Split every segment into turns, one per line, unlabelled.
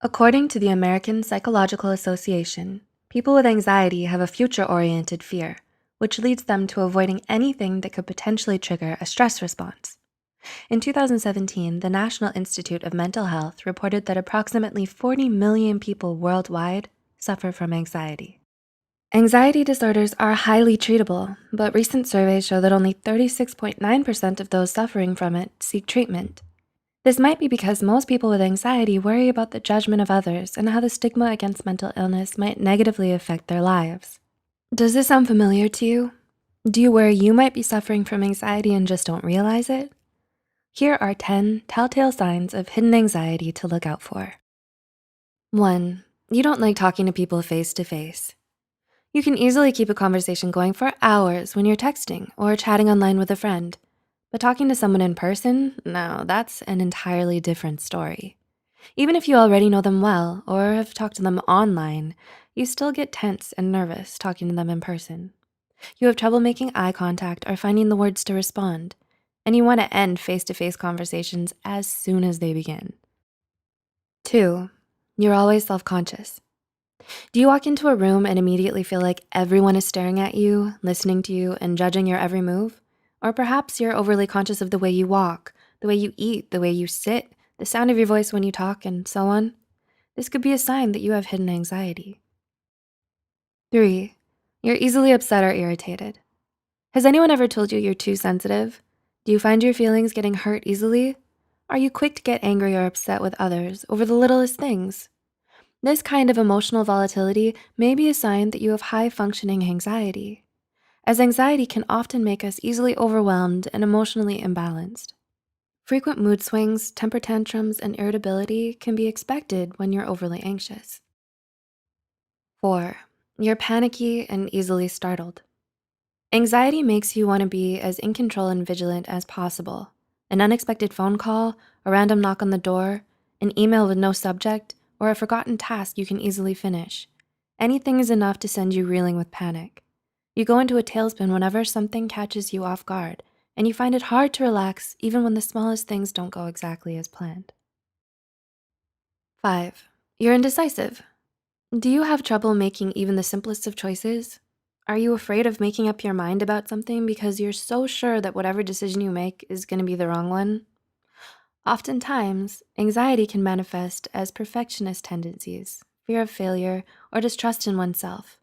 According to the American Psychological Association, people with anxiety have a future-oriented fear, which leads them to avoiding anything that could potentially trigger a stress response. In 2017, the National Institute of Mental Health reported that approximately 40 million people worldwide suffer from anxiety. Anxiety disorders are highly treatable, but recent surveys show that only 36.9% of those suffering from it seek treatment. This might be because most people with anxiety worry about the judgment of others and how the stigma against mental illness might negatively affect their lives. Does this sound familiar to you? Do you worry you might be suffering from anxiety and just don't realize it? Here are 10 telltale signs of hidden anxiety to look out for. 1. You don't like talking to people face to face. You can easily keep a conversation going for hours when you're texting or chatting online with a friend. But talking to someone in person, no, that's an entirely different story. Even if you already know them well or have talked to them online, you still get tense and nervous talking to them in person. You have trouble making eye contact or finding the words to respond, and you want to end face-to-face conversations as soon as they begin. 2, you're always self-conscious. Do you walk into a room and immediately feel like everyone is staring at you, listening to you, and judging your every move? Or perhaps you're overly conscious of the way you walk, the way you eat, the way you sit, the sound of your voice when you talk, and so on. This could be a sign that you have hidden anxiety. 3, you're easily upset or irritated. Has anyone ever told you you're too sensitive? Do you find your feelings getting hurt easily? Are you quick to get angry or upset with others over the littlest things? This kind of emotional volatility may be a sign that you have high-functioning anxiety, as anxiety can often make us easily overwhelmed and emotionally imbalanced. Frequent mood swings, temper tantrums, and irritability can be expected when you're overly anxious. 4, you're panicky and easily startled. Anxiety makes you want to be as in control and vigilant as possible. An unexpected phone call, a random knock on the door, an email with no subject, or a forgotten task you can easily finish. Anything is enough to send you reeling with panic. You go into a tailspin whenever something catches you off guard, and you find it hard to relax even when the smallest things don't go exactly as planned. 5, you're indecisive. Do you have trouble making even the simplest of choices? Are you afraid of making up your mind about something because you're so sure that whatever decision you make is gonna be the wrong one? Oftentimes, anxiety can manifest as perfectionist tendencies, fear of failure, or distrust in oneself.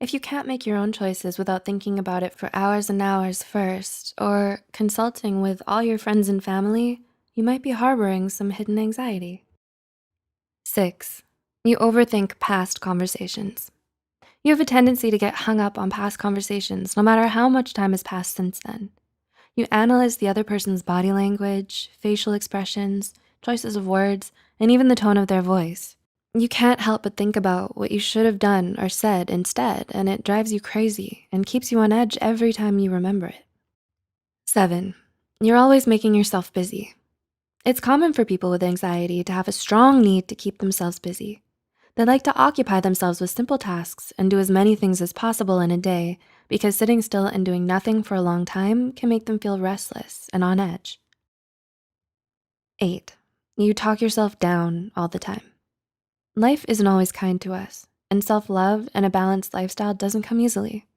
If you can't make your own choices without thinking about it for hours and hours first, or consulting with all your friends and family, you might be harboring some hidden anxiety. 6, you overthink past conversations. You have a tendency to get hung up on past conversations no matter how much time has passed since then. You analyze the other person's body language, facial expressions, choices of words, and even the tone of their voice. You can't help but think about what you should have done or said instead, and it drives you crazy and keeps you on edge every time you remember it. 7, you're always making yourself busy. It's common for people with anxiety to have a strong need to keep themselves busy. They like to occupy themselves with simple tasks and do as many things as possible in a day because sitting still and doing nothing for a long time can make them feel restless and on edge. 8, you talk yourself down all the time. Life isn't always kind to us, and self-love and a balanced lifestyle doesn't come easily.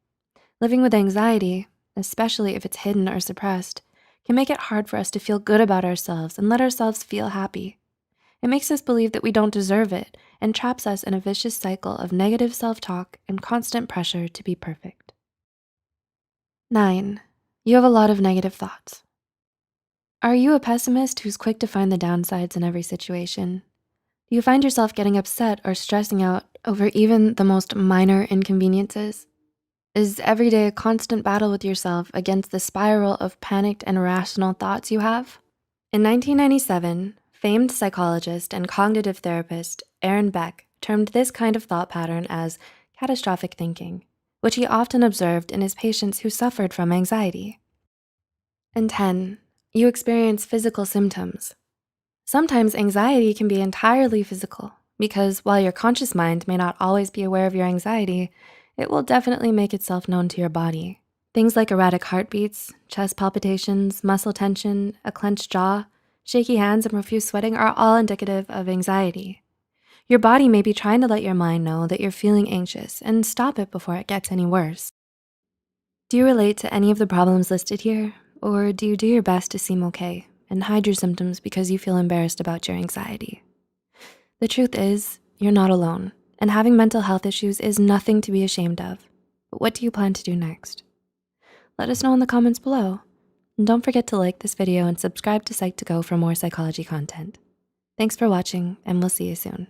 Living with anxiety, especially if it's hidden or suppressed, can make it hard for us to feel good about ourselves and let ourselves feel happy. It makes us believe that we don't deserve it and traps us in a vicious cycle of negative self-talk and constant pressure to be perfect. 9, you have a lot of negative thoughts. Are you a pessimist who's quick to find the downsides in every situation? Do you find yourself getting upset or stressing out over even the most minor inconveniences? Is every day a constant battle with yourself against the spiral of panicked and irrational thoughts you have? In 1997, famed psychologist and cognitive therapist Aaron Beck termed this kind of thought pattern as catastrophic thinking, which he often observed in his patients who suffered from anxiety. And 10, you experience physical symptoms. Sometimes anxiety can be entirely physical because while your conscious mind may not always be aware of your anxiety, it will definitely make itself known to your body. Things like erratic heartbeats, chest palpitations, muscle tension, a clenched jaw, shaky hands, and profuse sweating are all indicative of anxiety. Your body may be trying to let your mind know that you're feeling anxious and stop it before it gets any worse. Do you relate to any of the problems listed here? Or do you do your best to seem okay and hide your symptoms because you feel embarrassed about your anxiety? The truth is, you're not alone, and having mental health issues is nothing to be ashamed of. But what do you plan to do next? Let us know in the comments below. And don't forget to like this video and subscribe to Psych2Go for more psychology content. Thanks for watching, and we'll see you soon.